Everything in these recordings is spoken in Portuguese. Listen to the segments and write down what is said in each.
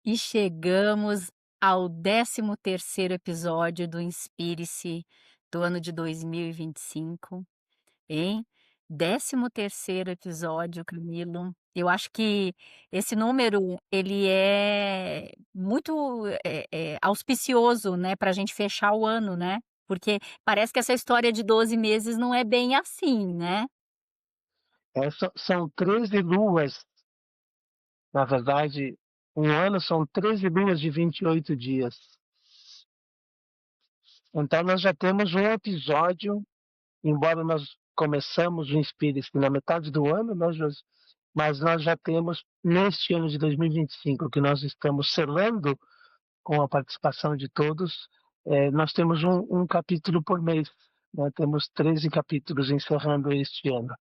E chegamos ao 13º episódio do Inspire-se do ano de 2025, hein. 13º episódio, Camilo. Eu acho que esse número ele é muito, auspicioso, né, para a gente fechar o ano, né, porque parece que essa história de 12 meses não é bem assim, né. São 13 luas, na verdade, um ano são 13 luas de 28 dias. Então nós já temos um episódio, embora nós começamos o Inspire-se na metade do ano, mas nós já temos, neste ano de 2025, que nós estamos selando com a participação de todos, nós temos um capítulo por mês, né? Temos 13 capítulos encerrando este ano.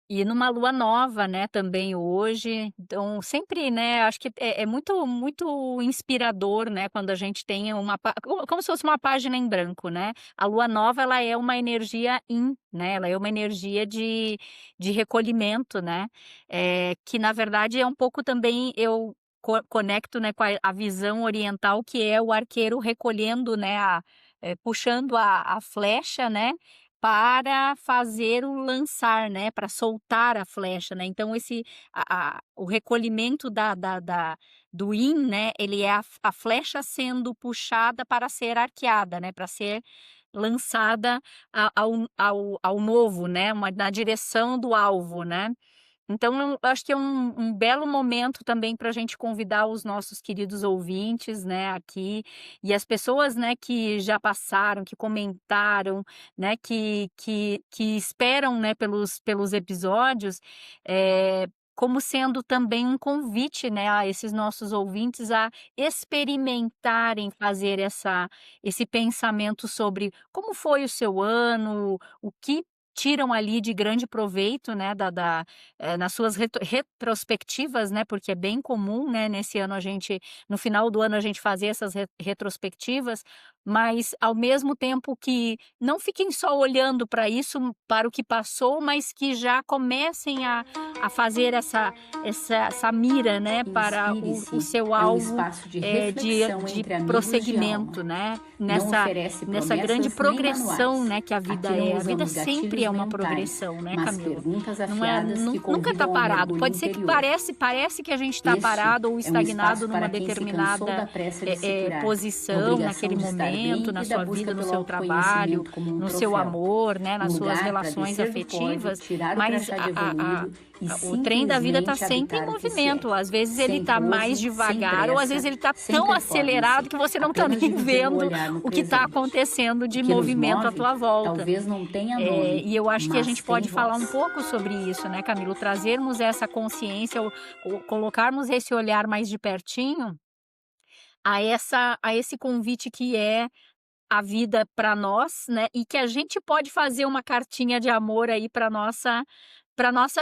E numa lua nova, né, também hoje, então sempre, né, acho que é muito inspirador, né, quando a gente tem uma como se fosse uma página em branco, né. A lua nova ela é uma energia yin, né, ela é uma energia de recolhimento, né, que na verdade é um pouco também eu conecto, né, com a visão oriental que é o arqueiro recolhendo, né, puxando a flecha, né, para fazer o lançar, né, para soltar a flecha, né, então o recolhimento do yin, né, ele é a flecha sendo puxada para ser arqueada, né, para ser lançada ao novo, né, na direção do alvo, né. Então eu acho que é um belo momento também para a gente convidar os nossos queridos ouvintes, né, aqui, e as pessoas, né, que já passaram, que comentaram, né, que esperam, né, pelos episódios, como sendo também um convite, né, a esses nossos ouvintes a experimentarem fazer esse pensamento sobre como foi o seu ano, o que tiram ali de grande proveito, né, nas suas retrospectivas, né, porque é bem comum, né, nesse ano a gente no final do ano a gente fazer essas retrospectivas, mas ao mesmo tempo que não fiquem só olhando para isso, para o que passou, mas que já comecem a fazer essa mira, né, para o Inspire-se seu é um alvo, espaço de de reflexão de entre amigos de alma. prosseguimento, né, Não nessa oferece nessa grande promessas nem progressão, manuais. né, que a vida Aqui não é. A vida usamos sempre gatilhos é uma mentais, progressão, né, mas Camilo? perguntas Não é afiadas que nunca está convidam ao parado. mergulho Pode ser que interior. parece que a gente está Este parado ou é um estagnado espaço numa para quem se cansou determinada, da pressa de se curar, da posição, naquele obrigação de estar momento, bem na e da sua busca vida, no pelo seu trabalho, autoconhecimento como um no seu troféu. amor, né, Um nas suas lugar para relações descer do pódio, afetivas, tirar o mas crachá de evoluído e o trem da vida está simplesmente sempre em habitar o que se é. movimento. Às vezes ele Sem está mais pose, sem devagar ou às vezes pressa, ele está sem tão acelerado performance, que você não está apenas nem dividindo o vendo olhar no o que está presente. acontecendo O de que nos movimento à move tua volta. talvez não tenha nome, E eu acho que a gente mas tem pode falar um voz. pouco sobre isso, né, Camilo? Trazermos essa consciência, ou colocarmos esse olhar mais de pertinho a esse convite que é a vida para nós, né, e que a gente pode fazer uma cartinha de amor aí para nossa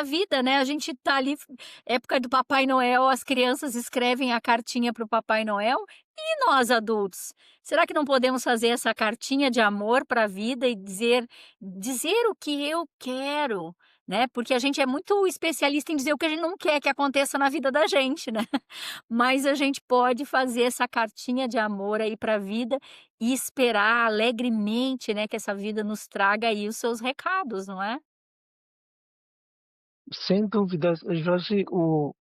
vida, né, a gente tá ali época do Papai Noel, as crianças escrevem a cartinha para o Papai Noel, e nós adultos? Será que não podemos fazer essa cartinha de amor para a vida e dizer o que eu quero, né, porque a gente é muito especialista em dizer o que a gente não quer que aconteça na vida da gente, né, mas a gente pode fazer essa cartinha de amor aí para a vida e esperar alegremente, né, que essa vida nos traga aí os seus recados, não é? Sem dúvidas, Josi, o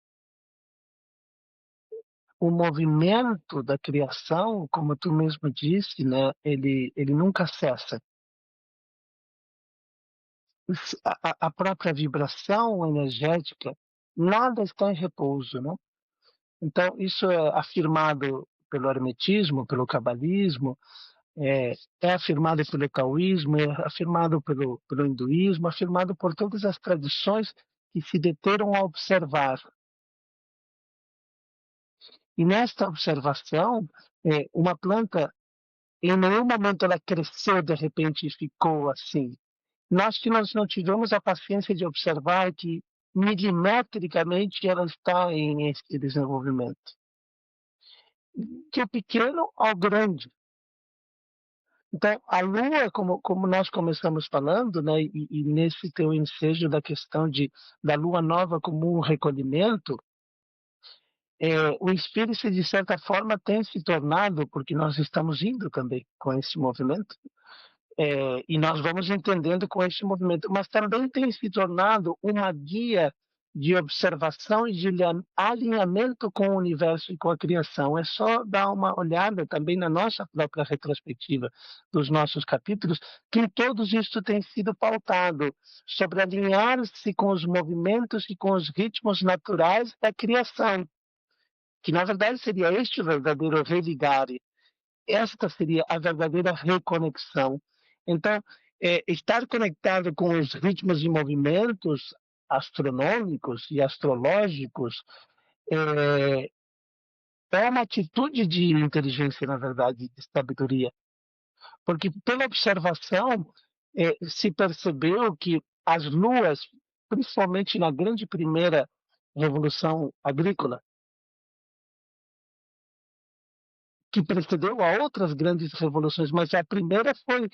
movimento da criação, como tu mesmo disse, né, ele nunca cessa. A própria vibração energética, nada está em repouso, né? Então, isso é afirmado pelo hermetismo, pelo cabalismo, é afirmado pelo taoísmo, é afirmado pelo hinduísmo, afirmado por todas as tradições que se deteram a observar. E nesta observação, uma planta, em nenhum momento ela cresceu de repente e ficou assim. Nós não tivemos a paciência de observar que milimetricamente ela está em esse desenvolvimento, que é pequeno ao grande. Então, a Lua, como nós começamos falando, né, e nesse teu ensejo da questão da Lua nova como um recolhimento, o espírito, de certa forma, tem se tornado, porque nós estamos indo também com esse movimento, e nós vamos entendendo com esse movimento, mas também tem se tornado uma guia de observação e de alinhamento com o universo e com a criação. É só dar uma olhada também na nossa própria retrospectiva dos nossos capítulos, que em todos isso tem sido pautado sobre alinhar-se com os movimentos e com os ritmos naturais da criação, que na verdade seria este o verdadeiro religare. Esta seria a verdadeira reconexão. Então, estar conectado com os ritmos e movimentos astronômicos e astrológicos é uma atitude de inteligência, na verdade, de sabedoria. Porque pela observação se percebeu que as luas, principalmente na grande primeira revolução agrícola, que precedeu a outras grandes revoluções, mas a primeira foi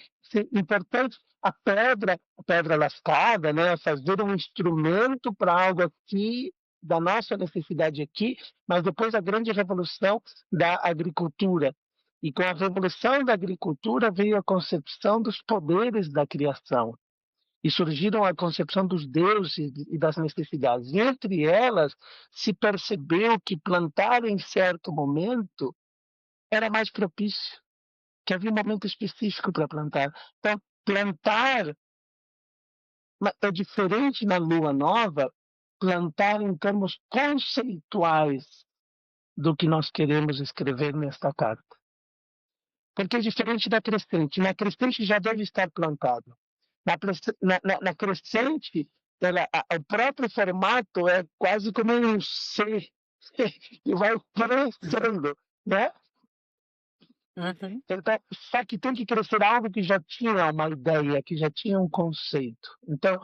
importante, a pedra lascada, né, fazer um instrumento para algo aqui, da nossa necessidade aqui, mas depois a grande revolução da agricultura. E com a revolução da agricultura veio a concepção dos poderes da criação. E surgiram a concepção dos deuses e das necessidades. E entre elas, se percebeu que plantar em certo momento era mais propício, que havia um momento específico para plantar. Então, plantar é diferente na lua nova, plantar em termos conceituais do que nós queremos escrever nesta carta. Porque é diferente da crescente. Na crescente já deve estar plantado. Na crescente, o próprio formato é quase como um C, e vai crescendo, né? Uhum. Então, só que tem que crescer algo que já tinha uma ideia, que já tinha um conceito. Então,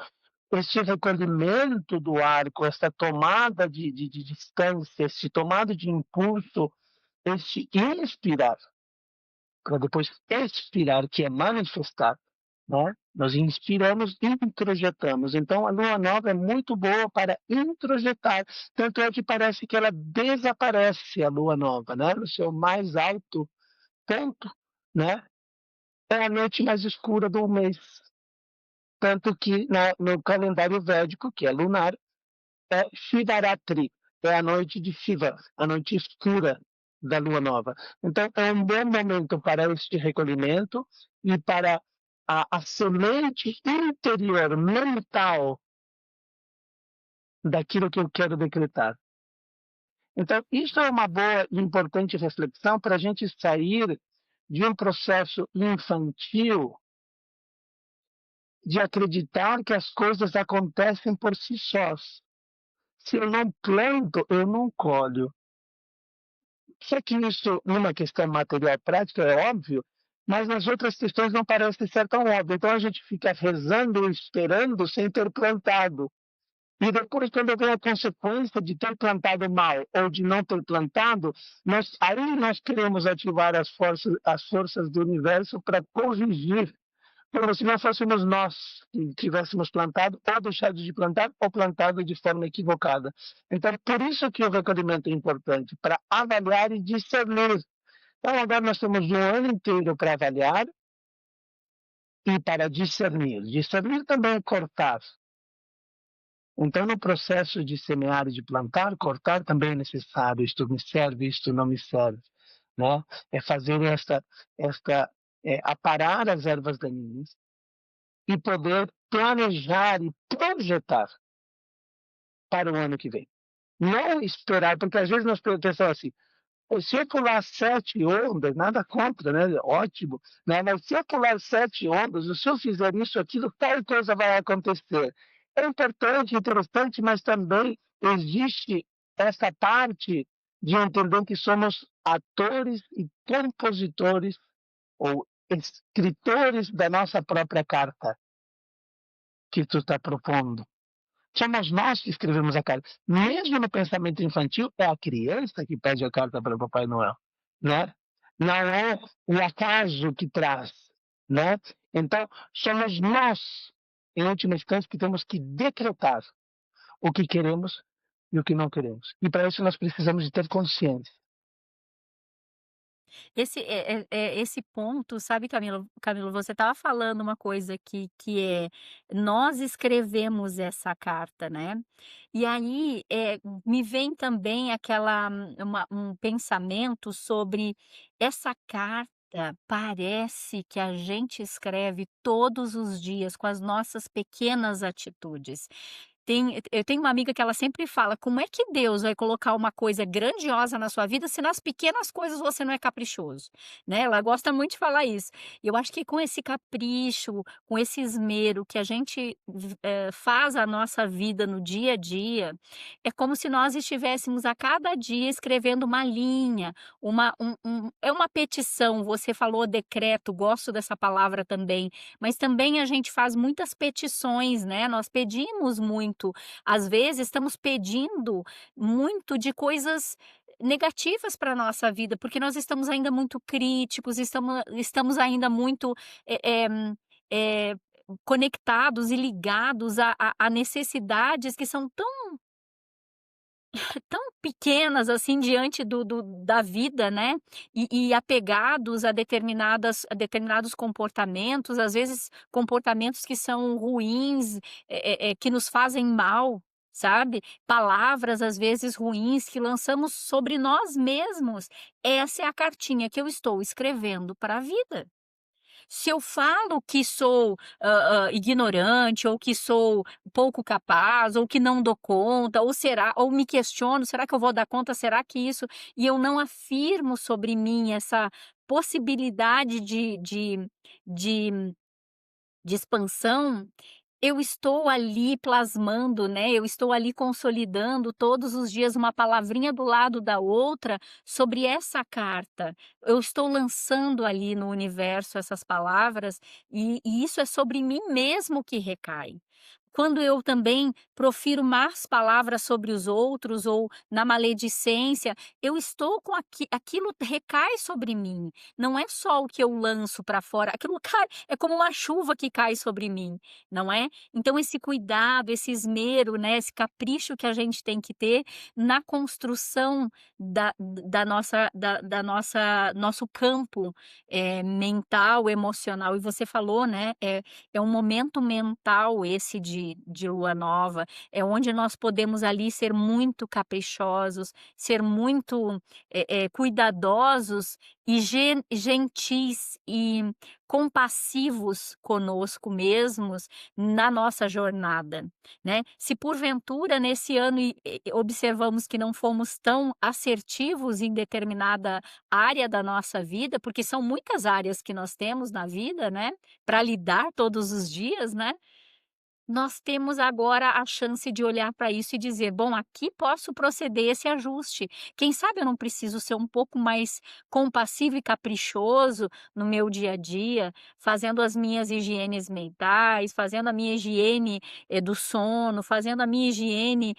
esse recolhimento do arco, essa tomada de distância, esse tomado de impulso, esse inspirar, para depois expirar, que é manifestar, né? Nós inspiramos e introjetamos. Então, a lua nova é muito boa para introjetar. Tanto é que parece que ela desaparece, a lua nova, né? No seu mais alto ponto, né? É a noite mais escura do mês. Tanto que no calendário védico, que é lunar, é Shivaratri, é a noite de Shiva, a noite escura da lua nova. Então, é um bom momento para este recolhimento e para a semente interior, mental, daquilo que eu quero decretar. Então, isso é uma boa e importante reflexão para a gente sair de um processo infantil de acreditar que as coisas acontecem por si sós. Se eu não planto, eu não colho. Só que isso, numa questão material prática, é óbvio, mas nas outras questões não parece ser tão óbvio. Então a gente fica rezando, esperando, sem ter plantado. E depois, quando vem a consequência de ter plantado mal ou de não ter plantado, aí nós queremos ativar as forças do universo para corrigir, como se não fôssemos nós que tivéssemos plantado, ou deixado de plantar, ou plantado de forma equivocada. Então, por isso que o recolhimento é importante, para avaliar e discernir. Então, agora nós temos um ano inteiro para avaliar e para discernir. Discernir também é cortar. Então, no processo de semear e de plantar, cortar também é necessário. Isto me serve, isto não me serve. Né? É fazer aparar as ervas daninhas e poder planejar e projetar para o ano que vem. Não esperar, porque às vezes nós pensamos assim, se eu pular 7 ondas, nada contra, né? Ótimo, né? Mas se eu pular 7 ondas, se eu fizer isso, aquilo, tal coisa vai acontecer. É importante, interessante, mas também existe essa parte de entender que somos atores e compositores ou escritores da nossa própria carta que tu está propondo. Somos nós que escrevemos a carta. Mesmo no pensamento infantil, é a criança que pede a carta para o Papai Noel, né? Não é o acaso que traz, né? Então, somos nós, em última instância, que temos que decretar o que queremos e o que não queremos. E para isso nós precisamos de ter consciência. Esse ponto, sabe, Camilo, você estava falando uma coisa que é, nós escrevemos essa carta, né, e aí, me vem também um pensamento sobre essa carta, parece que a gente escreve todos os dias com as nossas pequenas atitudes. Eu tenho uma amiga que ela sempre fala: "Como é que Deus vai colocar uma coisa grandiosa na sua vida se nas pequenas coisas você não é caprichoso?", né, ela gosta muito de falar isso. E eu acho que com esse capricho, com esse esmero que a gente faz a nossa vida no dia a dia, é como se nós estivéssemos a cada dia escrevendo uma linha, é uma petição, você falou decreto, gosto dessa palavra também, mas também a gente faz muitas petições, né, nós pedimos muito. Às vezes estamos pedindo muito de coisas negativas para a nossa vida, porque nós estamos ainda muito críticos, estamos ainda muito, eh eh eh, conectados e ligados a necessidades que são tão pequenas, assim, diante da vida, né, e apegados a determinados comportamentos, às vezes comportamentos que são ruins, que nos fazem mal, sabe. Palavras, às vezes, ruins que lançamos sobre nós mesmos. Essa é a cartinha que eu estou escrevendo para a vida. Se eu falo que sou, ignorante ou que sou pouco capaz ou que não dou conta ou me questiono: "Será que eu vou dar conta? Será que isso", e eu não afirmo sobre mim essa possibilidade de de expansão, eu estou ali plasmando, né, eu estou ali consolidando todos os dias uma palavrinha do lado da outra sobre essa carta. Eu estou lançando ali no universo essas palavras e isso é sobre mim mesmo que recai. Quando eu também profiro más palavras sobre os outros ou na maledicência, eu estou com aquilo recai sobre mim. Não é só o que eu lanço para fora, aquilo cai, é como uma chuva que cai sobre mim, não é? Então esse cuidado, esse esmero, né, esse capricho que a gente tem que ter na construção da nossa nosso campo, mental, emocional. E você falou, né, é um momento mental esse de lua nova, é onde nós podemos ali ser muito caprichosos, ser muito, cuidadosos e gentis e compassivos conosco mesmos na nossa jornada, né. Se porventura nesse ano observamos que não fomos tão assertivos em determinada área da nossa vida, porque são muitas áreas que nós temos na vida, né, para lidar todos os dias, né, nós temos agora a chance de olhar para isso e dizer: "Bom, aqui posso proceder esse ajuste. Quem sabe eu não preciso ser um pouco mais compassivo e caprichoso no meu dia a dia, fazendo as minhas higienes mentais, fazendo a minha higiene, do sono, fazendo a minha higiene,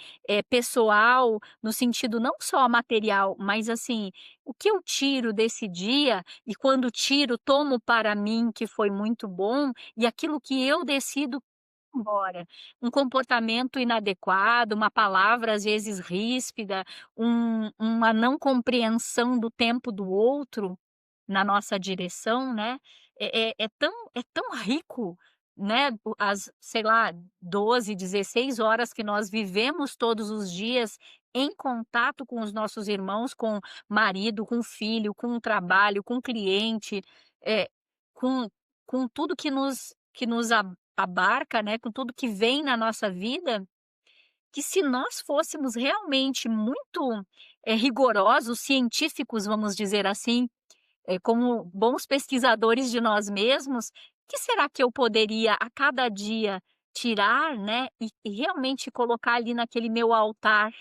pessoal, no sentido não só material, mas assim, o que eu tiro desse dia e quando tiro, tomo para mim que foi muito bom, e aquilo que eu decido embora. Um comportamento inadequado, uma palavra às vezes ríspida, uma não compreensão do tempo do outro na nossa direção, né, é tão rico, né, as, sei lá, 12, 16 horas que nós vivemos todos os dias em contato com os nossos irmãos, com marido, com filho, com o trabalho, com cliente, eh, com tudo que nos abarca, né, com tudo que vem na nossa vida, que se nós fôssemos realmente muito, rigorosos, científicos, vamos dizer assim, como bons pesquisadores de nós mesmos, que será que eu poderia a cada dia tirar, né, e realmente colocar ali naquele meu altar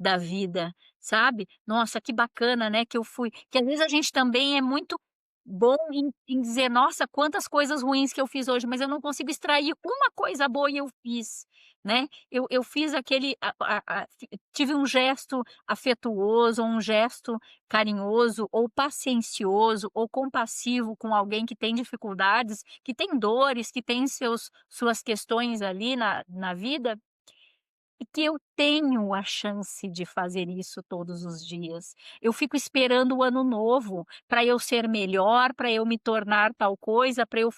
da vida, sabe? Nossa, que bacana, né, que eu fui, que às vezes a gente também é muito bom em dizer: "Nossa, quantas coisas ruins que eu fiz hoje", mas eu não consigo extrair uma coisa boa e eu fiz, né. Eu fiz aquele tive um gesto afetuoso, um gesto carinhoso ou paciencioso ou compassivo com alguém que tem dificuldades, que tem dores, que tem suas questões ali na vida, e que eu tenho a chance de fazer isso todos os dias. Eu fico esperando o ano novo para eu ser melhor, para eu me tornar tal coisa, para eu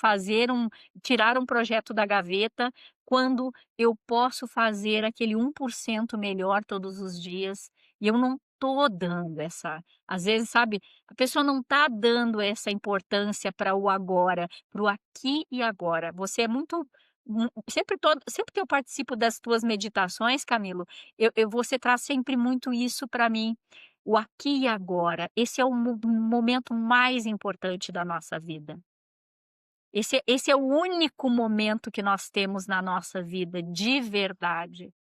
tirar um projeto da gaveta, quando eu posso fazer aquele 1% melhor todos os dias, e eu não tô dando essa às vezes, sabe, a pessoa não tá dando essa importância para o agora, para o aqui e agora. Você é muito sempre que eu participo das tuas meditações, Camilo, você traz sempre muito isso para mim, o aqui e agora. Esse é o momento mais importante da nossa vida. Esse é o único momento que nós temos na nossa vida, de verdade.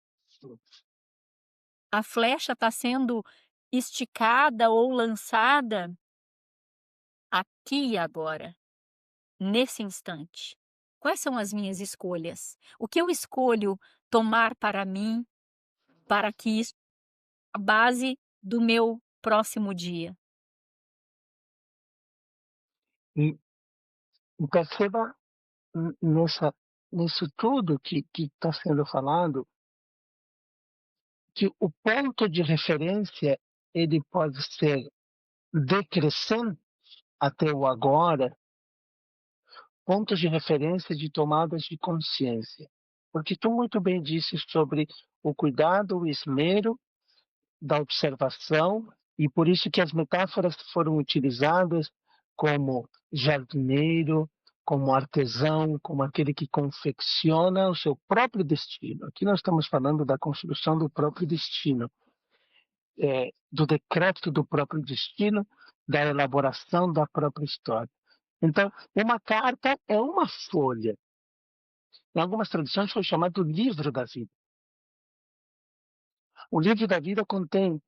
A flecha está sendo esticada ou lançada aqui e agora, nesse instante. Quais são as minhas escolhas? O que eu escolho tomar para mim, para que isso a base do meu próximo dia? E perceba nessa nisso tudo que está sendo falado, que o ponto de referência ele pode ser decrescente até o agora, pontos de referência de tomadas de consciência. Porque tu muito bem disse sobre o cuidado, o esmero da observação, e por isso que as metáforas foram utilizadas como jardineiro, como artesão, como aquele que confecciona o seu próprio destino. Aqui nós estamos falando da construção do próprio destino, do decreto do próprio destino, da elaboração da própria história. Então, uma carta é uma folha. Em algumas tradições foi chamado livro da vida. O livro da vida contém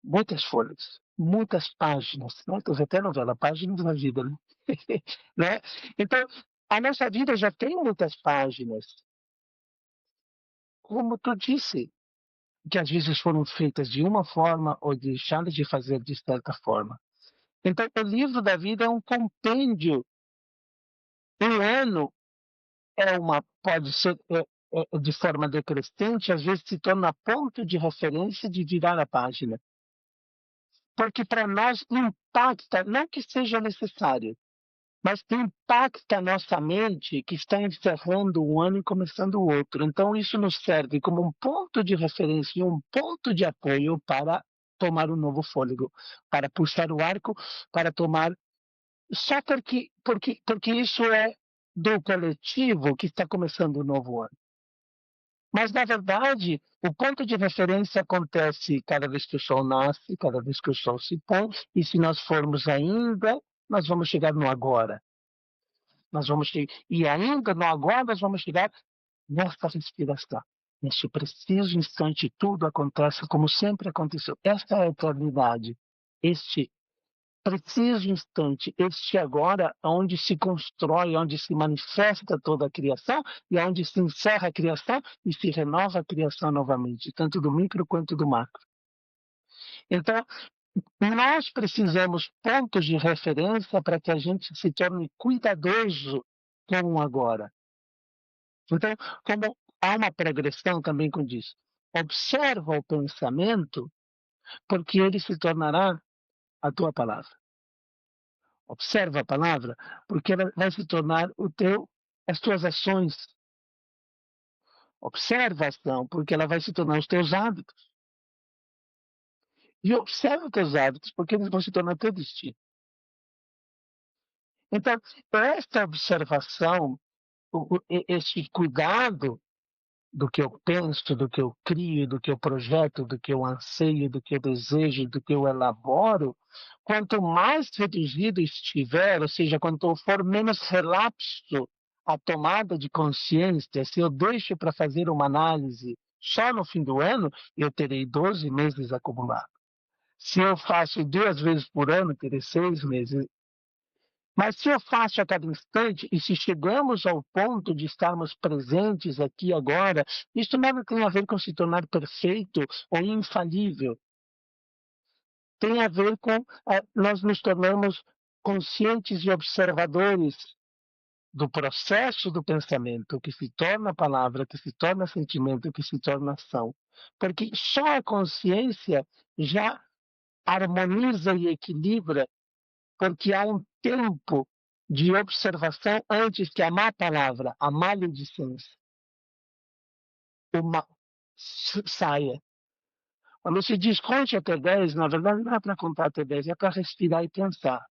muitas folhas, muitas páginas, né? Então, até novela, páginas da vida, né? Né? Então, a nossa vida já tem muitas páginas. Como tu disse, que às vezes foram feitas de uma forma ou deixadas de fazer de certa forma. Então, o livro da vida é um compêndio. Um ano pode ser de forma decrescente, às vezes se torna ponto de referência de virar a página. Porque para nós impacta, não que seja necessário, mas impacta a nossa mente que está encerrando um ano e começando o outro. Então, isso nos serve como um ponto de referência e um ponto de apoio para tomar um novo fôlego, para puxar o arco, para tomar. Só porque isso é do coletivo que está começando o novo ano. Mas, na verdade, o ponto de referência acontece cada vez que o sol nasce, cada vez que o sol se põe, e se nós formos ainda, nós vamos chegar no agora. E ainda no agora nós vamos chegar nesta respiração. Neste preciso instante, tudo acontece como sempre aconteceu. Esta é a eternidade. Este preciso instante, este agora, onde se constrói, onde se manifesta toda a criação e onde se encerra a criação e se renova a criação novamente, tanto do micro quanto do macro. Então, nós precisamos pontos de referência para que a gente se torne cuidadoso com o agora. Então, como há uma progressão também com isso, observa o pensamento, porque ele se tornará a tua palavra. Observa a palavra, porque ela vai se tornar as tuas ações. Observa a ação, porque ela vai se tornar os teus hábitos. E observa os teus hábitos, porque eles vão se tornar teu destino. Então, esta observação, esse cuidado do que eu penso, do que eu crio, do que eu projeto, do que eu anseio, do que eu desejo, do que eu elaboro, quanto mais reduzido estiver, ou seja, quanto for menos relapso a tomada de consciência, se eu deixo para fazer uma análise só no fim do ano, eu terei 12 meses acumulados. Se eu faço 2 vezes por ano, terei 6 meses. Mas se eu faço a cada instante, e se chegamos ao ponto de estarmos presentes aqui agora, isso nada tem a ver com se tornar perfeito ou infalível. Tem a ver com nós nos tornamos conscientes e observadores do processo do pensamento, que se torna palavra, que se torna sentimento, que se torna ação. Porque só a consciência já harmoniza e equilibra, porque há um tempo de observação antes que a má palavra, a maledicência, o mal saia. Quando se diz conte até 10, na verdade não é para contar até 10, é para respirar e pensar.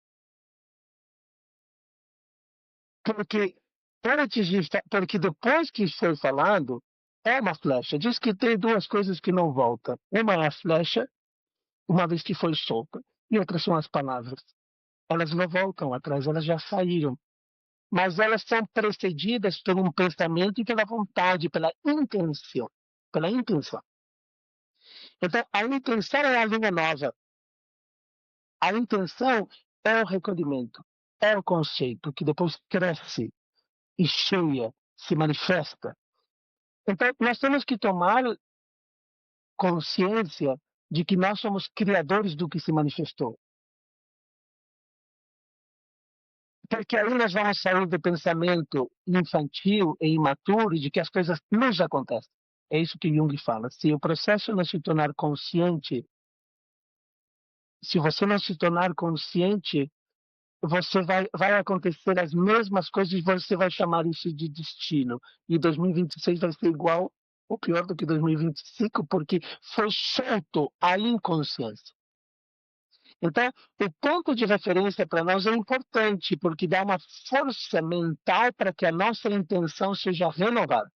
Porque porque depois que foi falado, é uma flecha. Diz que tem duas coisas que não voltam. Uma é a flecha, uma vez que foi solta, e outras são as palavras. Elas não voltam atrás, elas já saíram. Mas elas são precedidas por um pensamento e pela vontade, pela intenção. Pela intenção. Então, a intenção é a linha nova. A intenção é o recolhimento, é o conceito que depois cresce e cheia, se manifesta. Então, nós temos que tomar consciência de que nós somos criadores do que se manifestou. Porque aí nós vamos sair do pensamento infantil e imaturo de que as coisas nos acontecem. É isso que Jung fala. Se o processo não se tornar consciente, se você não se tornar consciente, vai acontecer as mesmas coisas e você vai chamar isso de destino. E 2026 vai ser igual ou pior do que 2025, porque foi solto a inconsciência. Então, o ponto de referência para nós é importante, porque dá uma força mental para que a nossa intenção seja renovada.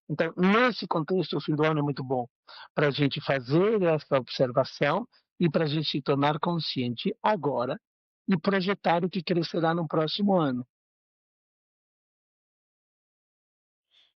Então, nesse contexto, o fim do ano é muito bom para a gente fazer essa observação e para a gente se tornar consciente agora e projetar o que crescerá no próximo ano.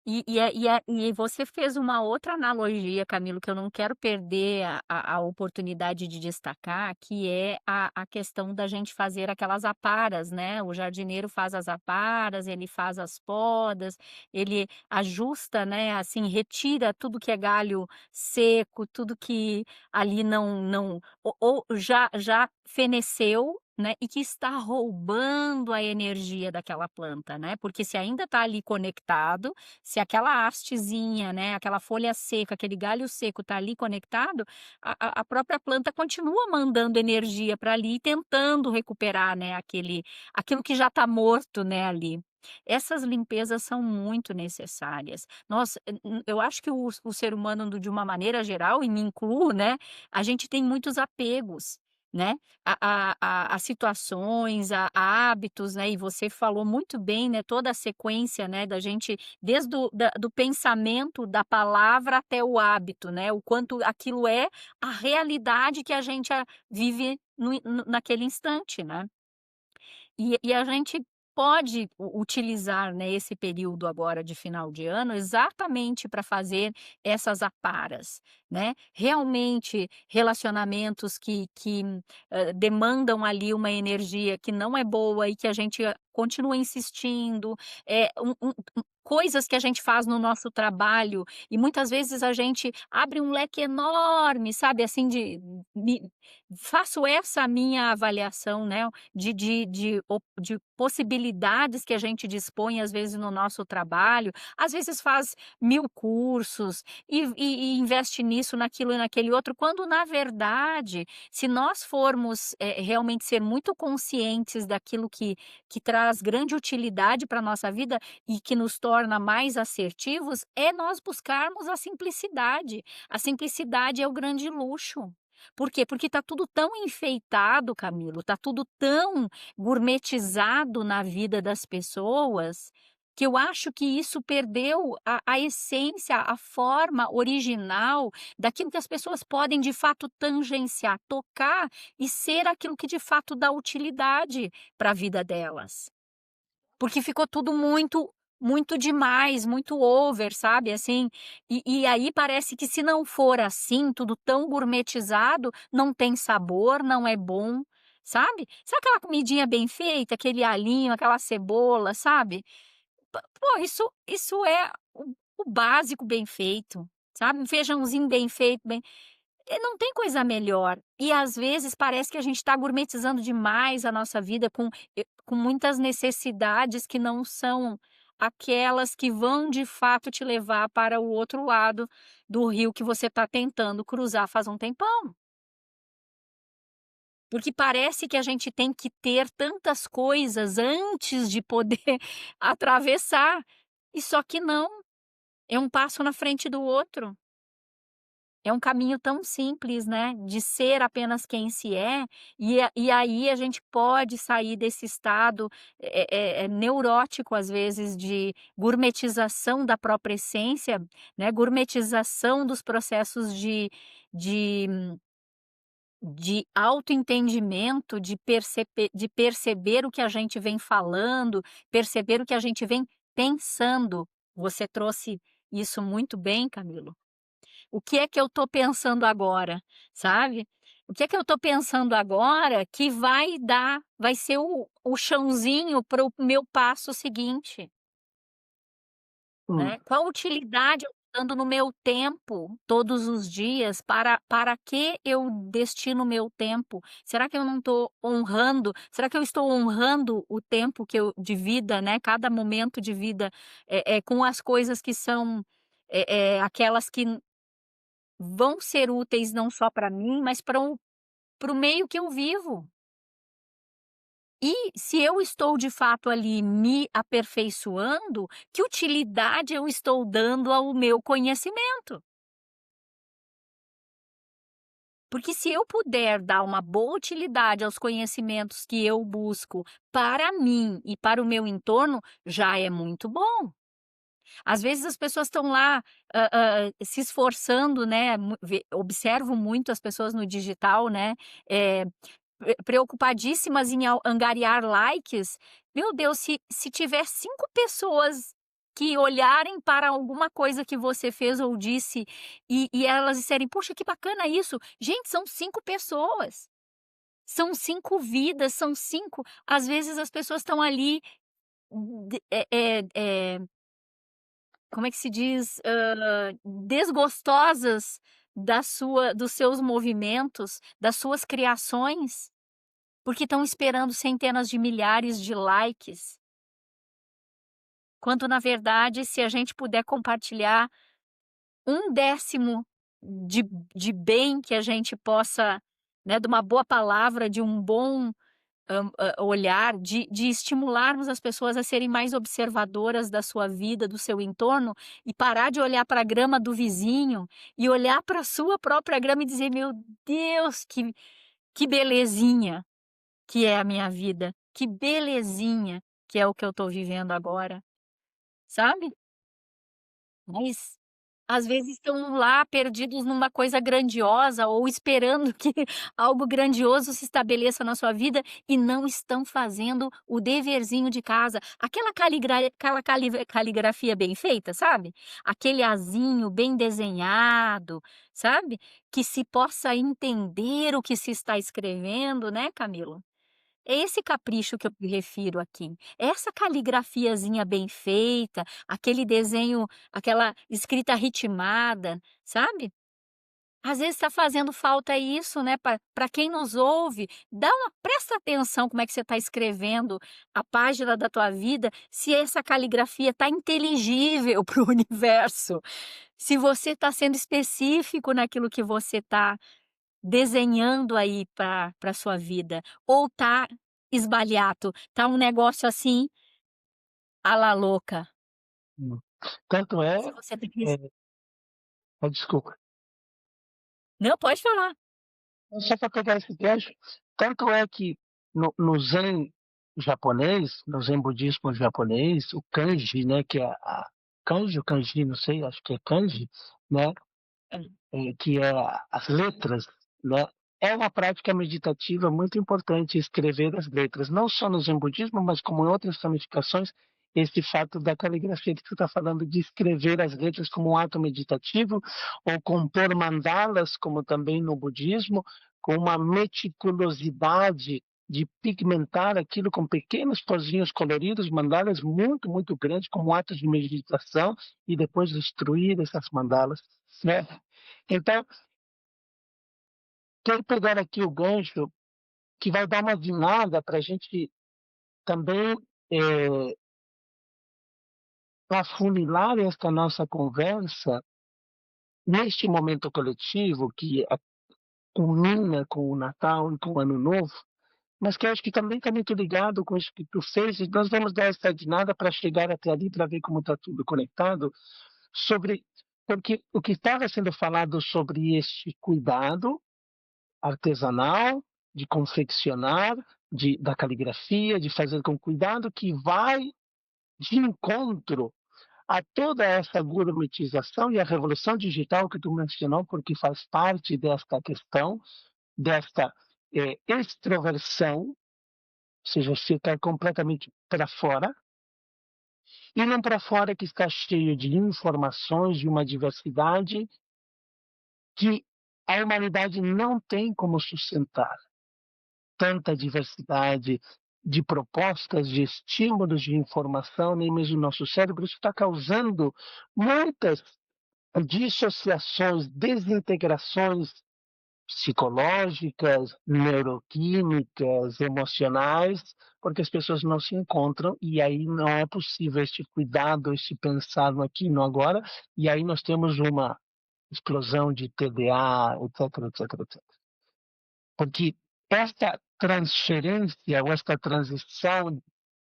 E você fez uma outra analogia, Camilo, que eu não quero perder a oportunidade de destacar, que é a questão da gente fazer aquelas aparas, né? O jardineiro faz as aparas, ele faz as podas, ele ajusta, né? Assim, retira tudo que é galho seco, tudo que ali não ou já feneceu, né, e que está roubando a energia daquela planta, né? Porque se ainda está ali conectado, se aquela hastezinha, né, aquela folha seca, aquele galho seco está ali conectado, a própria planta continua mandando energia para ali, tentando recuperar, né, aquilo que já está morto, né, ali. Essas limpezas são muito necessárias. Nossa, eu acho que o ser humano, de uma maneira geral, e me incluo, né, a gente tem muitos apegos, né, a situações, a hábitos, né, e você falou muito bem, né, toda a sequência, né, da gente desde do pensamento, da palavra até o hábito, né, o quanto aquilo é a realidade que a gente vive naquele instante, né. E a gente pode utilizar, né, esse período agora de final de ano exatamente para fazer essas aparas, né. Realmente relacionamentos que demandam ali uma energia que não é boa e que a gente continua insistindo, coisas que a gente faz no nosso trabalho e muitas vezes a gente abre um leque enorme, sabe, assim, faço essa minha avaliação, né, de possibilidades que a gente dispõe, às vezes, no nosso trabalho, às vezes faz 1000 cursos e investe nisso, naquilo e naquele outro, quando na verdade, se nós formos, realmente ser muito conscientes daquilo que traz grande utilidade para a nossa vida e que nos torna mais assertivos, é nós buscarmos a simplicidade. A simplicidade é o grande luxo. Por quê? Porque está tudo tão enfeitado, Camilo, está tudo tão gourmetizado na vida das pessoas, que eu acho que isso perdeu a essência, a forma original daquilo que as pessoas podem de fato tangenciar, tocar e ser aquilo que de fato dá utilidade para a vida delas. Porque ficou tudo muito demais, muito over, sabe, assim, e aí parece que se não for assim, tudo tão gourmetizado, não tem sabor, não é bom, sabe. Sabe aquela comidinha bem feita, aquele alhinho, aquela cebola, sabe. Pô, isso é o básico bem feito, sabe, um feijãozinho bem feito, bem Não tem coisa melhor. E às vezes parece que a gente está gourmetizando demais a nossa vida com muitas necessidades que não são aquelas que vão de fato te levar para o outro lado do rio que você está tentando cruzar faz um tempão. Porque parece que a gente tem que ter tantas coisas antes de poder atravessar, e só que não, é um passo na frente do outro. É um caminho tão simples, né, de ser apenas quem se é, e aí a gente pode sair desse estado, neurótico, às vezes, de gourmetização da própria essência, né, gourmetização dos processos de de autoentendimento, de perceber o que a gente vem falando, perceber o que a gente vem pensando. Você trouxe isso muito bem, Camilo. O que é que eu estou pensando agora, sabe? O que é que eu estou pensando agora que vai ser o chãozinho para o meu passo seguinte, Hum, né? Qual utilidade eu estou dando no meu tempo todos os dias? Para que eu destino o meu tempo? Será que eu não estou honrando? Será que eu estou honrando o tempo que eu de vida, né? Cada momento de vida com as coisas que são aquelas que vão ser úteis não só para mim, mas para o meio que eu vivo. E se eu estou de fato ali me aperfeiçoando, que utilidade eu estou dando ao meu conhecimento? Porque se eu puder dar uma boa utilidade aos conhecimentos que eu busco para mim e para o meu entorno, já é muito bom. Às vezes as pessoas estão lá, se esforçando, né, observo muito as pessoas no digital, né, eh, preocupadíssimas em angariar likes. Meu Deus, se tiver 5 pessoas que olharem para alguma coisa que você fez ou disse, e elas disserem: "Poxa, que bacana isso". Gente, são 5 pessoas, são 5 vidas, são 5. Às vezes as pessoas estão ali, de como é que se diz? Desgostosas dos seus movimentos, das suas criações, porque estão esperando centenas de milhares de likes, quando na verdade se a gente puder compartilhar 1/10 de de bem que a gente possa, né, de uma boa palavra, de um bom olhar, de estimularmos as pessoas a serem mais observadoras da sua vida, do seu entorno, e parar de olhar para a grama do vizinho e olhar para a sua própria grama e dizer: "Meu Deus, que belezinha que é a minha vida, que belezinha que é o que eu estou vivendo agora", sabe? Mas, às vezes estão lá perdidos numa coisa grandiosa ou esperando que algo grandioso se estabeleça na sua vida e não estão fazendo o deverzinho de casa. Aquela caligrafia bem feita, sabe? Aquele azinho bem desenhado, sabe? Que se possa entender o que se está escrevendo, né, Camilo? É esse capricho que eu me refiro aqui. É essa caligrafiazinha bem feita, aquele desenho, aquela escrita ritmada, sabe? Às vezes está fazendo falta isso, né, para quem nos ouve, presta atenção como é que você está escrevendo a página da tua vida, se essa caligrafia está inteligível para o universo, se você está sendo específico naquilo que você está desenhando aí para sua vida, ou tá esbalhato, tá um negócio assim, à la louca. hum. Tanto é, Se você tem que desculpa. não, pode falar. Só para pegar esse gancho, tanto é que no zen japonês, no zen budismo japonês, o kanji, né, que é a kanji ou kanji, não sei, acho que é kanji, né, Hã. que é as letras, né, é uma prática meditativa muito importante escrever as letras, não só no zen budismo, mas como em outras ramificações, esse fato da caligrafia que tu está falando de escrever as letras como um ato meditativo, ou compor mandalas, como também no budismo, com uma meticulosidade de pigmentar aquilo com pequenos pozinhos coloridos, mandalas muito, muito grandes, como atos de meditação, e depois destruir essas mandalas, né? Então, quero pegar aqui o gancho que vai dar uma guinada para a gente também afunilar esta nossa conversa neste momento coletivo que culmina com o Natal e com o Ano Novo, mas que eu acho que também está muito ligado com isso que tu fez, e nós vamos dar essa guinada para chegar até ali, para ver como está tudo conectado, sobre porque o que estava sendo falado sobre este cuidado artesanal, de confeccionar, da caligrafia, de fazer com cuidado, que vai de encontro a toda essa gourmetização e a revolução digital que tu mencionou, porque faz parte desta questão, desta extroversão, ou seja, ficar completamente para fora, e não para fora que está cheio de informações, de uma diversidade que a humanidade não tem como sustentar. Tanta diversidade de propostas, de estímulos de informação, nem mesmo o nosso cérebro, isso está causando muitas dissociações, desintegrações psicológicas, neuroquímicas, emocionais, porque as pessoas não se encontram e aí não é possível este cuidado, este pensar no aqui e no agora, e aí nós temos uma explosão de TDA, etc, etc, etc. Porque esta transferência ou esta transição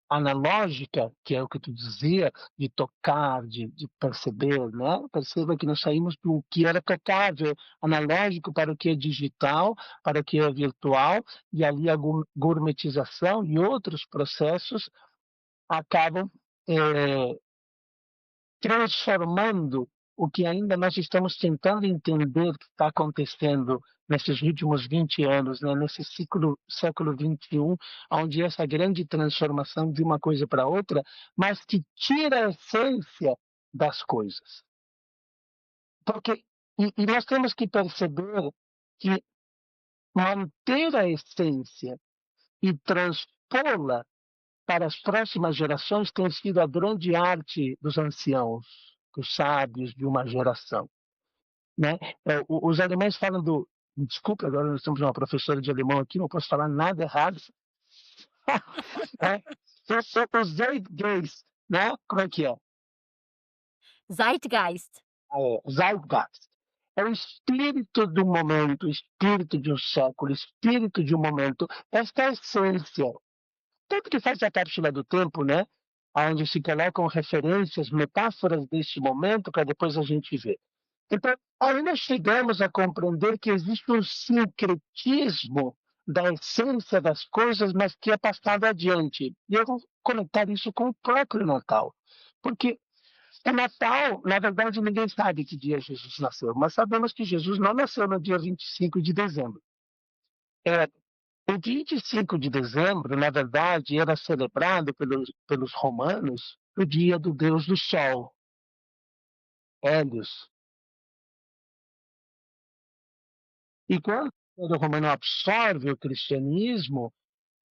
analógica, que é o que tu dizia, de tocar, de perceber, né? Perceba que nós saímos do que era tocável, analógico, para o que é digital, para o que é virtual, e ali a gourmetização e outros processos acabam transformando o que ainda nós estamos tentando entender que está acontecendo nesses últimos 20 anos, né, nesse século XXI, onde essa grande transformação de uma coisa para outra, mas que tira a essência das coisas. Porque, e nós temos que perceber que manter a essência e transpô-la para as próximas gerações tem sido a grande arte dos anciãos, dos sábios de uma geração, né? Os alemães falam do... Desculpa, agora nós temos uma professora de alemão aqui, não posso falar nada errado. O Zeitgeist, né? Como é que é? Zeitgeist. Zeitgeist. É o espírito do momento, o espírito de um século, o espírito de um momento, esta essência. Tanto que faz a cápsula do tempo, né? Onde se colocam referências, metáforas deste momento, para depois a gente ver. Então, ainda chegamos a compreender que existe um sincretismo da essência das coisas, mas que é passado adiante. E eu vou conectar isso com o próprio Natal. Porque o Natal, na verdade, ninguém sabe que dia Jesus nasceu, mas sabemos que Jesus não nasceu no dia 25 de dezembro. O 25 de dezembro, na verdade, era celebrado pelos romanos o dia do deus do sol, Hélios. E quando o romano absorve o cristianismo,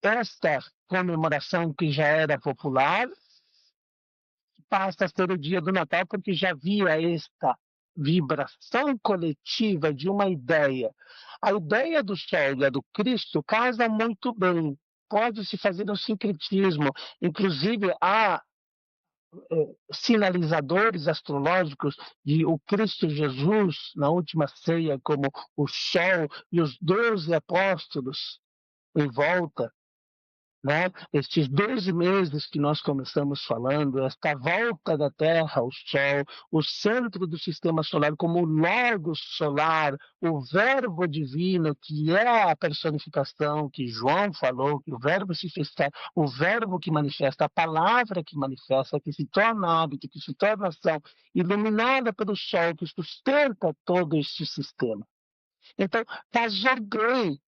esta comemoração que já era popular passa a ser o dia do Natal, porque já havia esta vibração coletiva de uma ideia. A ideia do sol e a do Cristo casa muito bem. Pode-se fazer um sincretismo. Inclusive, há sinalizadores astrológicos de o Cristo Jesus na última ceia como o sol e os 12 apóstolos em volta, né? Estes 12 meses que nós começamos falando, esta volta da Terra ao Sol, o centro do sistema solar como o Logos solar, o Verbo divino, que é a personificação que João falou, que o Verbo se fez, o Verbo que manifesta, a palavra que manifesta, que se torna hábito, que se torna ação, iluminada pelo Sol, que sustenta todo este sistema. Então, casou bem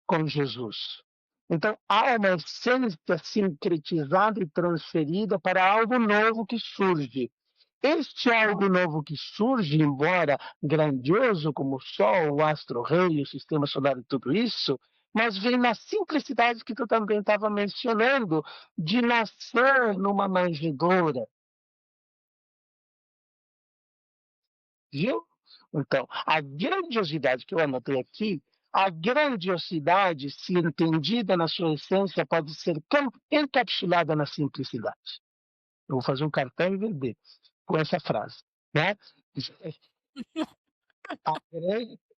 com Jesus. Então, há uma essência sincretizada e transferida para algo novo que surge. Este algo novo que surge, embora grandioso como o Sol, o astro-rei, o sistema solar e tudo isso, mas vem na simplicidade que tu também estava mencionando, de nascer numa manjedoura. Viu? Então, a grandiosidade que eu anotei aqui, A grandiosidade, se entendida na sua essência, pode ser encapsulada na simplicidade. Eu vou fazer um cartão e vender com essa frase, né? A,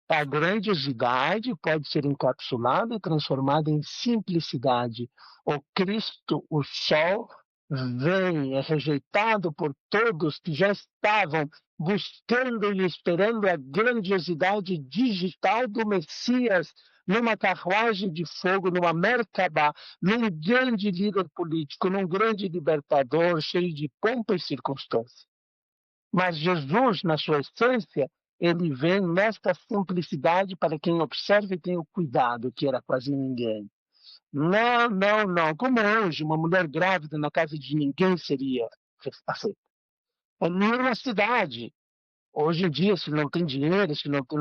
a grandiosidade pode ser encapsulada e transformada em simplicidade. O Cristo, o Sol, vem, é rejeitado por todos que já estavam buscando e esperando a grandiosidade digital do Messias, numa carruagem de fogo, numa Merkabah, num grande líder político, num grande libertador, cheio de pompa e circunstância. Mas Jesus, na sua essência, ele vem nesta simplicidade para quem observa e tem o cuidado, que era quase ninguém. Não, não, não. Como hoje, uma mulher grávida na casa de ninguém seria aceita. É nenhuma cidade. Hoje em dia, se não tem dinheiro, se não tem,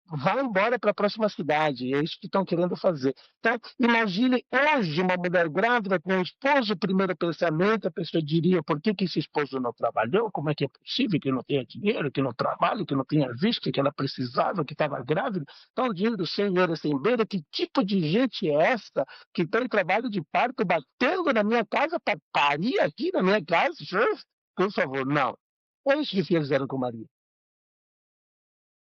vai embora para a próxima cidade. É isso que estão querendo fazer. Então, imagine hoje uma mulher grávida com um esposo, o primeiro pensamento, a pessoa diria, por que esse esposo não trabalhou? Como é que é possível que não tenha dinheiro, que não trabalhe, que não tenha visto, que ela precisava, que estava grávida? Estão dizendo sem hora, sem beira, que tipo de gente é essa que tem trabalho de parto batendo na minha casa para parir aqui na minha casa? Por favor, não. É isso que fizeram com Maria.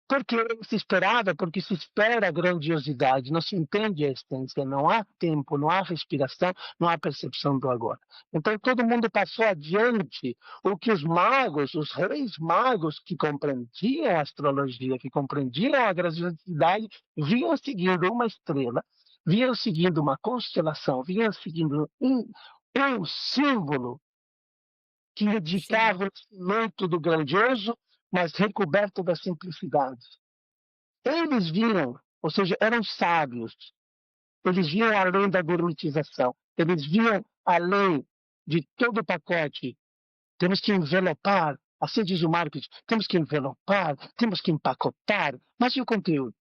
Porque se esperava, porque se espera a grandiosidade, não se entende a essência, não há tempo, não há respiração, não há percepção do agora. Então todo mundo passou adiante o que os magos, os reis magos que compreendiam a astrologia, que compreendiam a grandiosidade, vinham seguindo uma estrela, vinham seguindo uma constelação, vinham seguindo um símbolo que indicava o nascimento do grandioso, mas recoberto da simplicidade. Eles viam, ou seja, eram sábios, eles viam além da gourmetização, eles viam além de todo o pacote. Temos que envelopar, assim diz o marketing, temos que envelopar, temos que empacotar, mas e o conteúdo?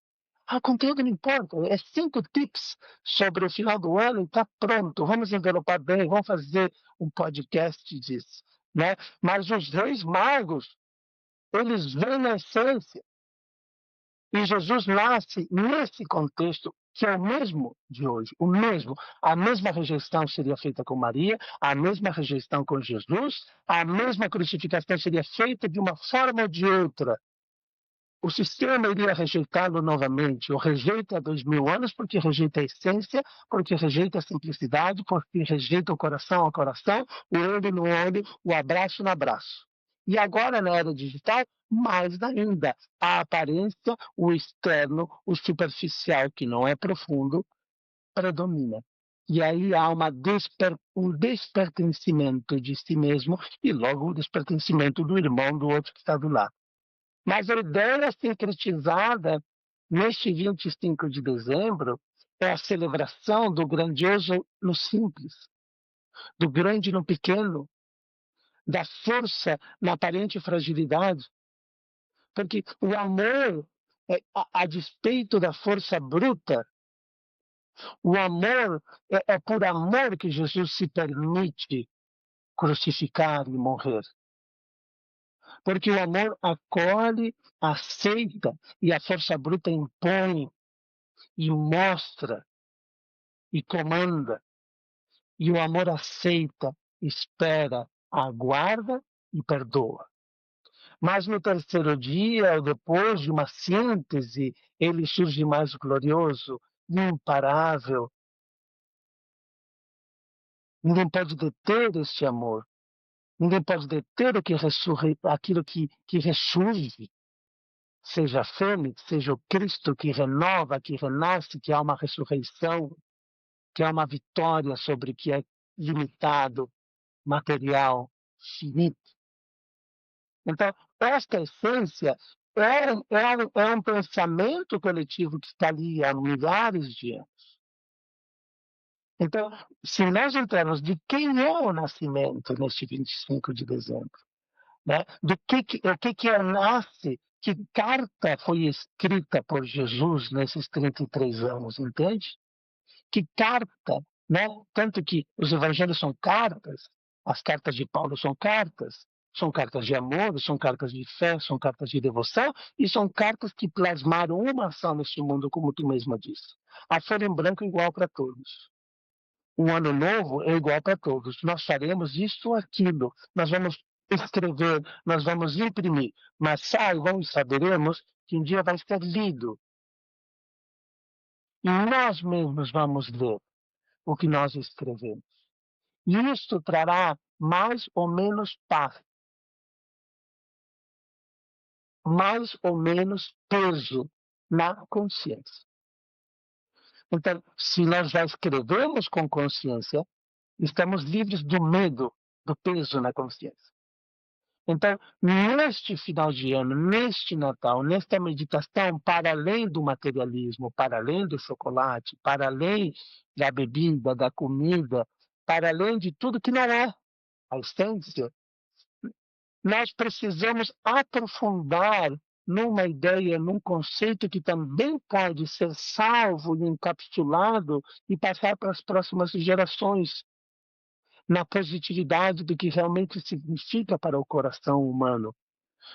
O conteúdo não importa, é 5 tips sobre o final do ano e está pronto. Vamos envelopar bem, vamos fazer um podcast disso. Né? Mas os reis magos, eles vêm na essência. E Jesus nasce nesse contexto que é o mesmo de hoje, o mesmo. A mesma rejeição seria feita com Maria, a mesma rejeição com Jesus, a mesma crucificação seria feita de uma forma ou de outra. O sistema iria rejeitá-lo novamente. O rejeita há 2000 anos porque rejeita a essência, porque rejeita a simplicidade, porque rejeita o coração ao coração, o olho no olho, o abraço no abraço. E agora, na era digital, mais ainda. A aparência, o externo, o superficial, que não é profundo, predomina. E aí há um despertencimento de si mesmo e logo o despertencimento do irmão, do outro que está do lado. Mas a ideia sincretizada neste 25 de dezembro é a celebração do grandioso no simples, do grande no pequeno, da força na aparente fragilidade. Porque o amor, a despeito da força bruta, o amor, é por amor que Jesus se permite crucificar e morrer. Porque o amor acolhe, aceita, e a força bruta impõe, e mostra, e comanda. E o amor aceita, espera, aguarda e perdoa. Mas no terceiro dia, ou depois de uma síntese, ele surge mais glorioso, imparável. Ninguém pode deter este amor. Ninguém pode deter o que aquilo que ressurge. Seja a fênix, seja o Cristo que renova, que renasce, que há uma ressurreição, que há uma vitória sobre o que é limitado, material, finito. Então, esta essência é um pensamento coletivo que está ali há milhares de anos. Então, se nós entrarmos de quem é o nascimento neste 25 de dezembro, né? O que é nasce, que carta foi escrita por Jesus nesses 33 anos, entende? Que carta, né? Tanto que os evangelhos são cartas, as cartas de Paulo são cartas, São cartas de amor, são cartas de fé, são cartas de devoção e são cartas que plasmaram uma ação neste mundo, como tu mesma disse. A folha em branco é igual para todos. Um ano novo é igual para todos. Nós faremos isso ou aquilo. Nós vamos escrever, nós vamos imprimir. Mas saibam e saberemos que um dia vai ser lido. E nós mesmos vamos ler o que nós escrevemos. E isto trará mais ou menos paz, mais ou menos peso na consciência. Então, se nós já escrevemos com consciência, estamos livres do medo, do peso na consciência. Então, neste final de ano, neste Natal, nesta meditação, para além do materialismo, para além do chocolate, para além da bebida, da comida, para além de tudo que não é a essência, nós precisamos aprofundar numa ideia, num conceito que também pode ser salvo e encapsulado e passar para as próximas gerações, na positividade do que realmente significa para o coração humano,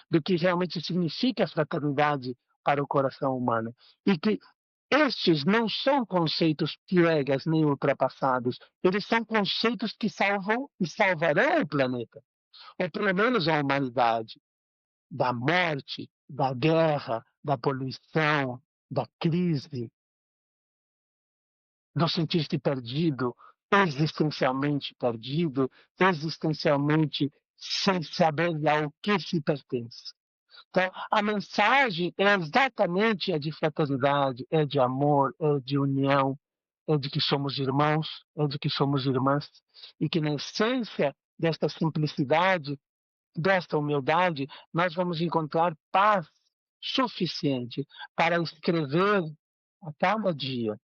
do que realmente significa a fraternidade para o coração humano. E que estes não são conceitos piegas nem ultrapassados, eles são conceitos que salvam e salvarão o planeta, ou pelo menos a humanidade, da morte, da guerra, da poluição, da crise, do sentir-se perdido, existencialmente sem saber ao que se pertence. Então, a mensagem é exatamente a de fraternidade, é de amor, é de união, é de que somos irmãos, é de que somos irmãs, e que na essência desta simplicidade, desta humildade, nós vamos encontrar paz suficiente para escrever a cada dia,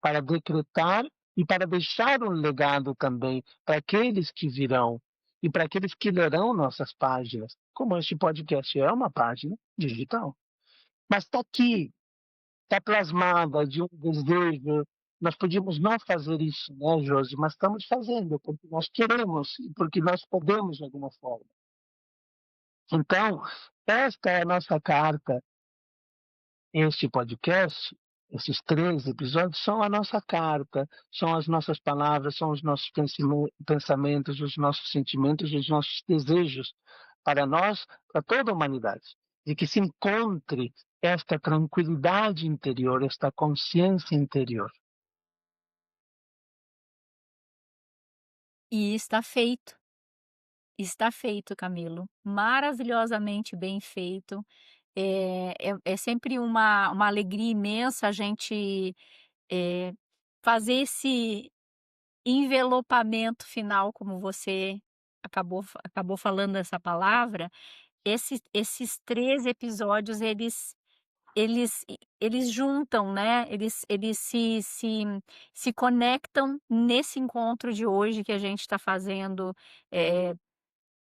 para decretar e para deixar um legado também para aqueles que virão e para aqueles que lerão nossas páginas, como este podcast é uma página digital. Mas está aqui, está plasmada de um desejo. Nós podíamos não fazer isso, né, Josi? Mas estamos fazendo, porque nós queremos e porque nós podemos de alguma forma. Então, esta é a nossa carta. Este podcast, esses 3 episódios, são a nossa carta, são as nossas palavras, são os nossos pensamentos, os nossos sentimentos, os nossos desejos para nós, para toda a humanidade. De que se encontre esta tranquilidade interior, esta consciência interior. E está feito. Está feito, Camilo. Maravilhosamente bem feito. É sempre uma alegria imensa a gente, fazer esse envelopamento final, como você acabou falando essa palavra. Esses 3 episódios, eles juntam, né, eles se conectam nesse encontro de hoje que a gente está fazendo,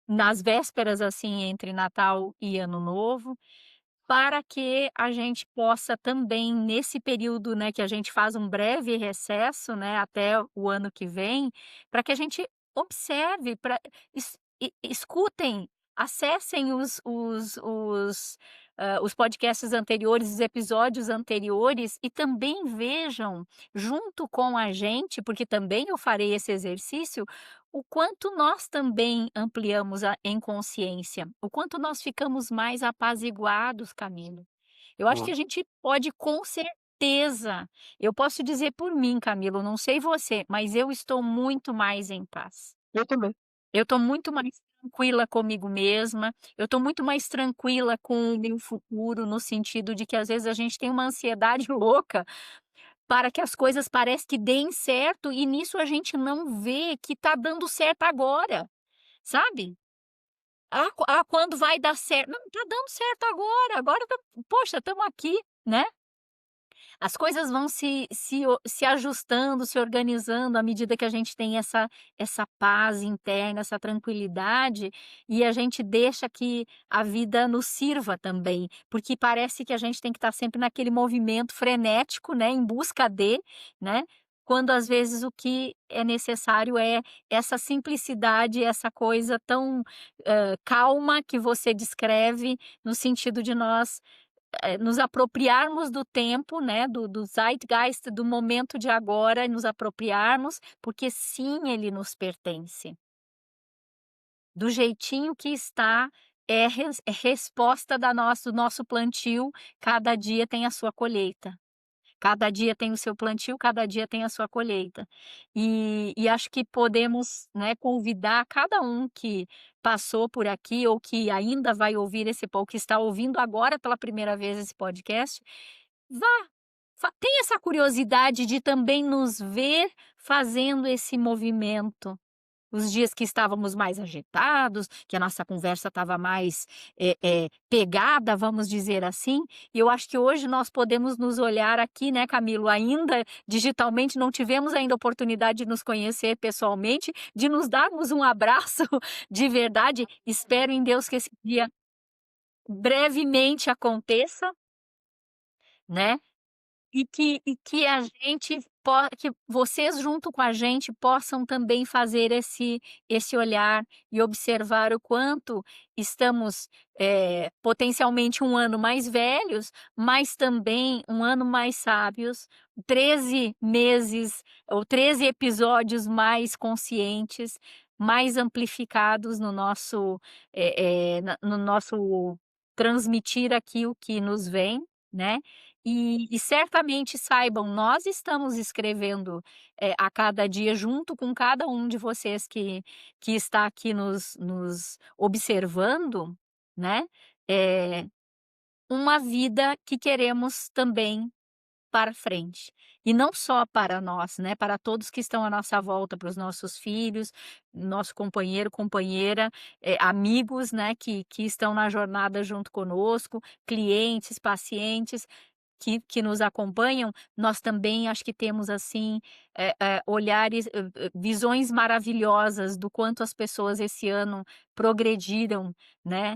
nas vésperas, assim, entre Natal e Ano Novo, para que a gente possa também, nesse período, né, que a gente faz um breve recesso, né, até o ano que vem, para que a gente observe, para escutem, acessem os podcasts anteriores, os episódios anteriores e também vejam, junto com a gente, porque também eu farei esse exercício, o quanto nós também ampliamos em consciência, o quanto nós ficamos mais apaziguados, Camilo. Eu acho que a gente pode, com certeza, eu posso dizer por mim, Camilo, não sei você, mas eu estou muito mais em paz. Eu também. Eu estou muito mais tranquila comigo mesma, eu estou muito mais tranquila com o meu futuro, no sentido de que às vezes a gente tem uma ansiedade louca para que as coisas parecem que deem certo e nisso a gente não vê que está dando certo agora, sabe? Quando vai dar certo? Não, está dando certo agora poxa, estamos aqui, né? As coisas vão se ajustando, se organizando à medida que a gente tem essa paz interna, essa tranquilidade, e a gente deixa que a vida nos sirva também, porque parece que a gente tem que estar sempre naquele movimento frenético, né, em busca de, né, quando às vezes o que é necessário é essa simplicidade, essa coisa tão, calma que você descreve, no sentido de nós, nos apropriarmos do tempo, né, do zeitgeist, do momento de agora, e nos apropriarmos, porque sim, ele nos pertence. Do jeitinho que está, é resposta do nosso plantio, cada dia tem a sua colheita. Cada dia tem o seu plantio, cada dia tem a sua colheita. E acho que podemos, né, convidar cada um que passou por aqui ou que ainda vai ouvir ou que está ouvindo agora pela primeira vez esse podcast, vá, tenha essa curiosidade de também nos ver fazendo esse movimento. Os dias que estávamos mais agitados, que a nossa conversa estava mais, pegada, vamos dizer assim, e eu acho que hoje nós podemos nos olhar aqui, né, Camilo, ainda digitalmente, não tivemos ainda oportunidade de nos conhecer pessoalmente, de nos darmos um abraço de verdade. Espero em Deus que esse dia brevemente aconteça, né. E que a gente que vocês junto com a gente possam também fazer esse olhar e observar o quanto estamos, potencialmente um ano mais velhos, mas também um ano mais sábios, 13 meses ou 13 episódios mais conscientes, mais amplificados no nosso, no nosso transmitir aqui o que nos vem, né. E certamente saibam, nós estamos escrevendo, a cada dia junto com cada um de vocês que está aqui nos observando, né, eh, uma vida que queremos também para frente. E não só para nós, né, para todos que estão à nossa volta, para os nossos filhos, nosso companheiro, companheira, amigos, né, que estão na jornada junto conosco, clientes, pacientes, que nos acompanham, nós também acho que temos assim, olhares, visões maravilhosas do quanto as pessoas esse ano progrediram, né,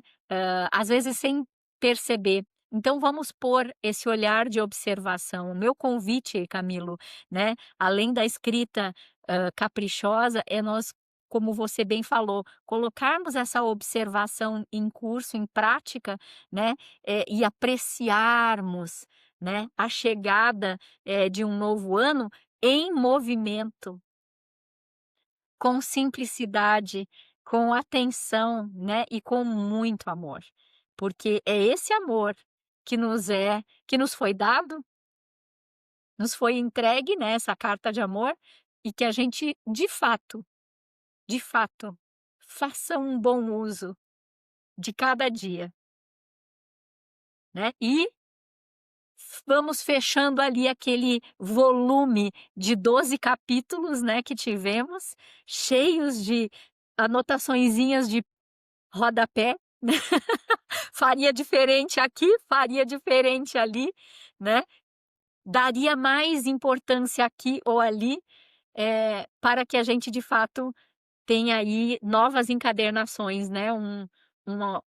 às vezes sem perceber. Então vamos pôr esse olhar de observação. O meu convite, Camilo, né, além da escrita, caprichosa, é nós, como você bem falou, colocarmos essa observação em curso, em prática, né, e apreciarmos, né, a chegada, de um novo ano em movimento, com simplicidade, com atenção, né, e com muito amor. Porque é esse amor que nos foi dado, nos foi entregue, né, essa carta de amor, e que a gente de fato, faça um bom uso de cada dia, né. E vamos fechando ali aquele volume de 12 capítulos, né, que tivemos, cheios de anotaçõezinhas de rodapé, né, faria diferente aqui, faria diferente ali, né, daria mais importância aqui ou ali, para que a gente de fato tenha aí novas encadernações, né, uma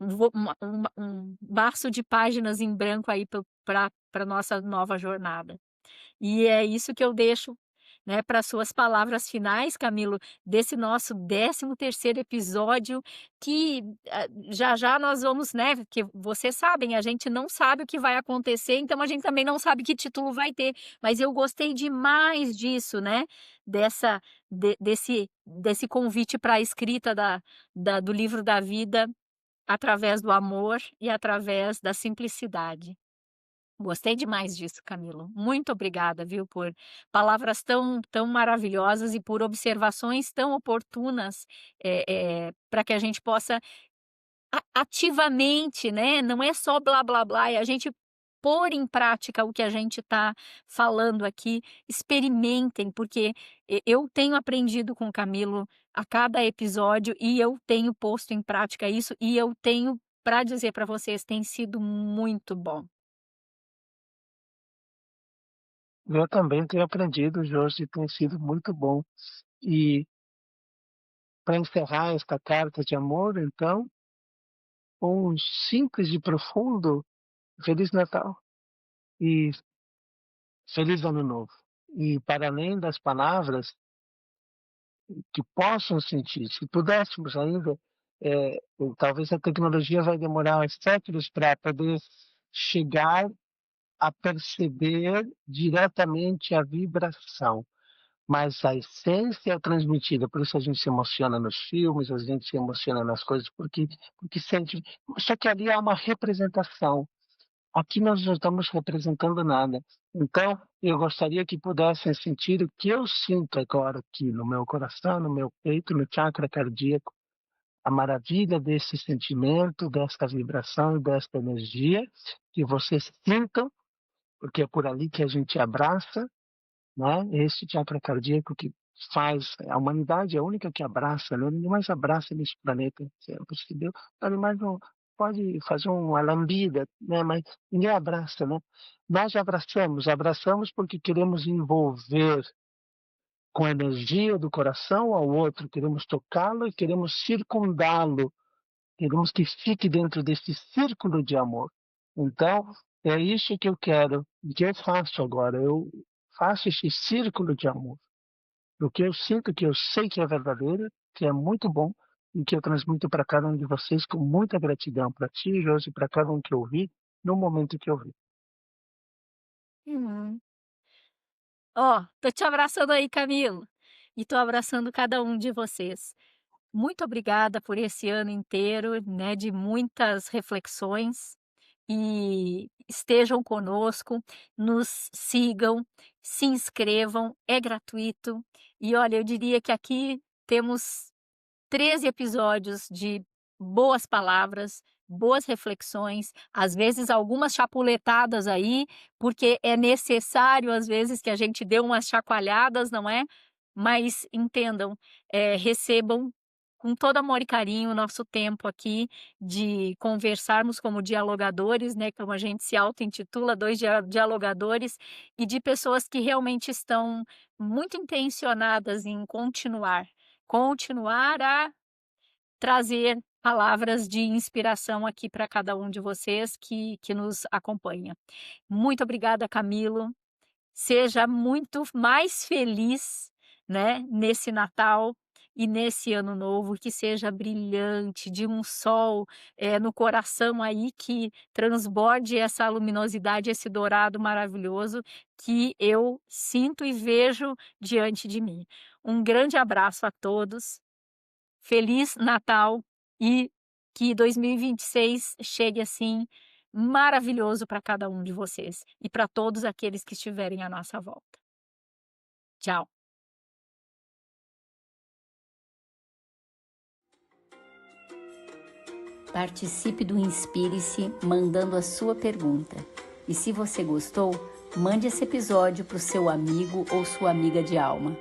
um maço de páginas em branco aí para nossa nova jornada. E é isso que eu deixo, né, para suas palavras finais, Camilo, desse nosso 13º episódio que, já já nós vamos, né, porque vocês sabem, a gente não sabe o que vai acontecer, então a gente também não sabe que título vai ter, mas eu gostei demais disso, né, dessa desse convite para a escrita do livro da vida, através do amor e através da simplicidade. Gostei demais disso, Camilo. Muito obrigada, viu, por palavras tão maravilhosas e por observações tão oportunas, para que a gente possa ativamente, né, não é só blá blá blá, é a gente pôr em prática o que a gente está falando aqui. Experimentem, porque eu tenho aprendido com o Camilo a cada episódio e eu tenho posto em prática isso e eu tenho para dizer para vocês, tem sido muito bom. Eu também tenho aprendido, Jorge, tem sido muito bom. E para encerrar esta carta de amor, então, um simples e profundo Feliz Natal e Feliz Ano Novo. e para além das palavras, que possam sentir. Se pudéssemos ainda, talvez a tecnologia vai demorar séculos para poder chegar a perceber diretamente a vibração, mas a essência é transmitida, por isso a gente se emociona nos filmes, a gente se emociona nas coisas, porque sente. Só que ali há uma representação. Aqui nós não estamos representando nada. Então, eu gostaria que pudessem sentir o que eu sinto agora aqui no meu coração, no meu peito, no chakra cardíaco, a maravilha desse sentimento, desta vibração e desta energia, que vocês sintam, porque é por ali que a gente abraça, né? Esse chakra cardíaco que faz a humanidade é a única que abraça, né? Ninguém mais abraça nesse planeta, você percebeu? Animais não pode fazer uma lambida, né? Mas ninguém abraça, né? Nós abraçamos porque queremos envolver com a energia do coração ao outro, queremos tocá-lo e queremos circundá-lo, queremos que fique dentro desse círculo de amor. Então, é isso que eu quero, que eu faço agora. Eu faço esse círculo de amor. O que eu sinto, que eu sei que é verdadeiro, que é muito bom e que eu transmito para cada um de vocês com muita gratidão, para ti, Josi, para cada um que ouvi, no momento que eu vi. Uhum. Ó, tô te abraçando aí, Camilo, e tô abraçando cada um de vocês. Muito obrigada por esse ano inteiro, né, de muitas reflexões e estejam conosco, nos sigam, se inscrevam, é gratuito. E olha, eu diria que aqui temos 13 episódios de boas palavras, boas reflexões, às vezes algumas chapuletadas aí, porque é necessário às vezes que a gente dê umas chacoalhadas, não é? Mas entendam, recebam com todo amor e carinho o nosso tempo aqui de conversarmos como dialogadores, né, como a gente se auto-intitula, 2 dialogadores, e de pessoas que realmente estão muito intencionadas em continuar a trazer palavras de inspiração aqui para cada um de vocês que nos acompanha. Muito obrigada, Camilo. Seja muito mais feliz, né, nesse Natal e nesse Ano Novo, que seja brilhante, de um sol, no coração aí, que transborde essa luminosidade, esse dourado maravilhoso que eu sinto e vejo diante de mim. Um grande abraço a todos, feliz Natal e que 2026 chegue assim maravilhoso para cada um de vocês e para todos aqueles que estiverem à nossa volta. Tchau. Participe do Inspire-se mandando a sua pergunta. E se você gostou, mande esse episódio para o seu amigo ou sua amiga de alma.